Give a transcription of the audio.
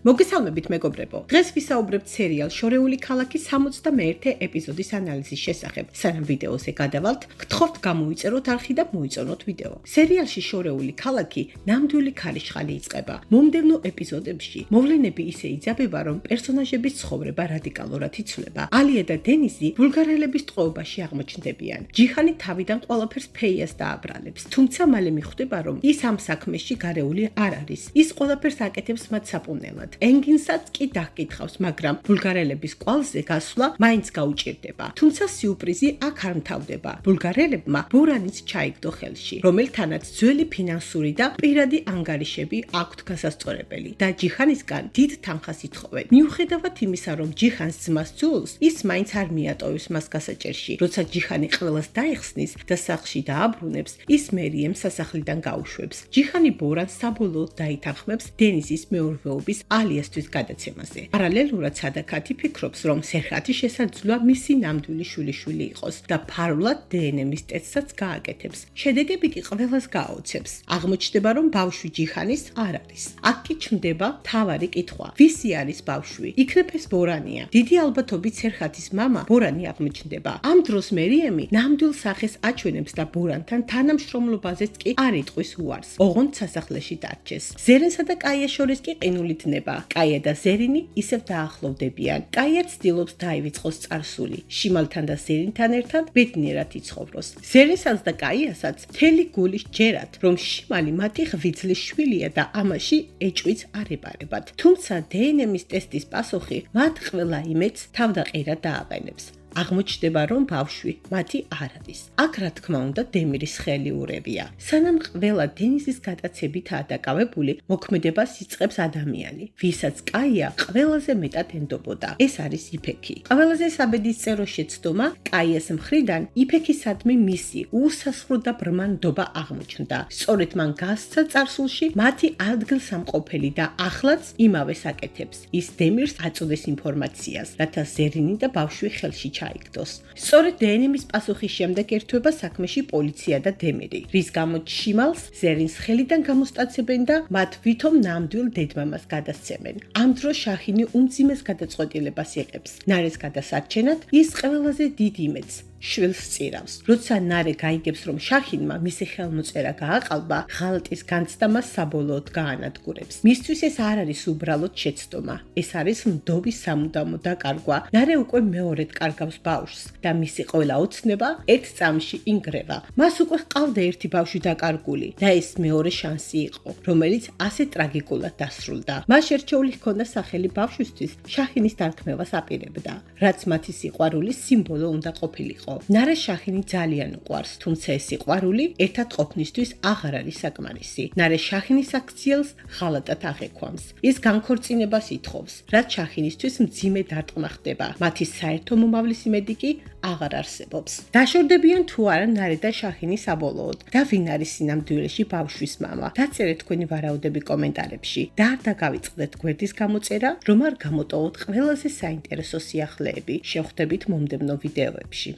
მოგესალმებით მეგობრებო. დღეს ვისაუბრებთ სერიალ შორეული ქალაქის 61 ეპიზოდის ანალიზის შესახებ. სანამ ვიდეოზე გადავალთ, გთხოვთ გამოიწეროთ არხი და მოიწონოთ ვიდეო. სერიალში შორეული ქალაქი ნამდვილი ქარიშხალი იწყება. მომდევნო ეპიზოდებში მოვლენები ისე იძაბება, რომ პერსონაჟების ცხოვრება რადიკალურად იცვლება. ალია და დენიზი ბულგარელების ტყვეობაში აღმოჩნდებიან. ჯიჰანი თავიდან ყველაფერს ფეიას დააბრალებს, თუმცა მალე მიხვდება, რომ ის ამ საქმეში გარეული არ არის. ის ყველაფერს აკეთებს მათ საპონელად. ენგინსაც კი დაგკითხავს, მაგრამ ბულგარელების კვალზე გასვლა მაინც გაუჭირდება. თუმცა სიურპრიზი აქ არ მთავრდება. ბულგარელებმა ბორანიც ჩაიგდო ხელში, რომელთანაც ძველი ფინანსური და პირადი ანგარიშები აქვთ გასასწორებელი და ჯიჰანისგან დიდ თანხას ითხოვენ. მიუხედავად იმისა, რომ ჯიჰანს ძმას ძულს, ის მაინც არ მიატოვებს მას გასაჭერში. როცა ჯიჰანი ყველას დაეხსნის და სახლში დააბრუნებს, ის მერიემ სასახლიდან გაუშვებს. ჯიჰანი ბორანს საბოლოოდ დაითანხმებს დენიზის მეურვეობის ალიასთვის გადაცემაზე. პარალელურად სადაქათი ფიქრობს, რომ სერხათი შესაძლოა მისი ნამდვილი შვილიშვილი იყოს და ფარულად დნმ-ის ტესტსაც გააკეთებს. შედეგები კი ყველას გააოცებს. აღმოჩნდება, რომ ბავშვი ჯიჰანის არ არის. აქ კი ჩნდება მთავარი კითხვა: ვისი არის ბავშვი? იქნებ ეს ბორანია. დიდი ალბათობით სერხათის მამა ბორანი აღმოჩნდება. ამ დროს მერიემი ნამდვილ სახეს აჩვენებს და ბორანთან თანამშრომლობაზეც კი არ იტყვის უარს. ოღონდ სასახლეში დარჩეს. ზერენსა და კაიას შორის კი ყინული დნება. კაია და ზერინი ისევ დაახლოვდებიან. კაია ცდილობს დაივიწყოს წარსული. შიმალთან და ზერინთან ერთად ბედნიერად იცხოვროს. ზერენსაც და კაიასაც მთელი გული სჯერათ, რომ შიმალი მათი ღვიძლის შვილია და ამაში ეჭვიც არ ებარებათ. თუმცა დნმ-ის ტესტის პასუხი მათ ყველა იმედს თავდაყირად დააყენებს. აღმოჩნდება, რომ ბავშვი მათი არ არის. აქ რა თქმა უნდა დემირის ხელი ურევია. სანამ ყველა დენიზის გადაცებითაა დაკავებული, მოქმედებას იწყებს ადამიანი, ვისაც კაია ყველაზე მეტად ენდობოდა. ეს არის იფექი. ყველაზე საბედისწერო შეცდომა კაიას მხრიდან იფექისადმი მისი უსასრულო და ბრმა ნდობა აღმოჩნდა. სწორედ მან გასცა წარსულში მათი ადგილსამყოფელი და ახლაც იმავეს აკეთებს. ის დემირს აწოდეს ინფორმაციას, რათა ზერინი და ბავშვი ხელში ჩაიგდოს. სწორედ დნმ-ის პასუხის შემდეგ ერთვება საქმეში პოლიცია და დემირი, რის გამოც შიმალს ზერინს ხელიდან გამოსტაცებენ და მათ ვითომ ნამდვილ დედმამას გადასცემენ. ამ დროს შაჰინი უმძიმეს გადაწყვეტილებას იღებს. ნარეს გადასარჩენად ის ყველაზე დიდ იმედს შვილს წირავს. როცა ნარე გაიგებს, რომ შაჰინმა მისი ხელმოწერა გააყალბა, ღალატის განცდამას საბოლოოდ გაანადგურებს. მისთვის ეს არ არის უბრალოდ შეცდომა, ეს არის ნდობის სამუდამო დაკარგვა. ნარე უკვე მეორედ კარგავს ბავშვს და მისი ყველა ოცნება ერთ წამში ინგრევა. მას უკვე ჰყავდა ერთი ბავშვი დაკარგული და ეს მეორე შანსი იყო, რომელიც ასე ტრაგიკულად დასრულდა. მას შერჩეული ჰქონდა სახელი ბავშვისთვის შაჰინის დარქმევას აპირებდა, რაც მათი სიყვარულის სიმბოლო უნდა ყოფილიყო. ნარე შაჰინი ძალიან უყვარს, თუმცა ეს სიყვარული ერთად ყოფნისთვის აღარ არის საკმარისი. ნარე შაჰინის აქციელს ღალატად აღექვამს. ის განქორწინებას ითხოვს, რაც შაჰინისთვის მძიმე დარტყმა ხდება. მათი საერთო მომავლის იმედი კი აღარ არსებობს. დაშორდებიან თუ არა ნარე და შაჰინი საბოლოოდ და ვინ არის სინამდვილეში ბავშვის მამა? დაწერეთ თქვენი ვარაუდები კომენტარებში და არ დაგავიწყდეთ გვერდის გამოწერა, რომ არ გამოტოვოთ ყველაზე საინტერესო სიახლეები. შევხვდებით მომდევნო ვიდეოებში.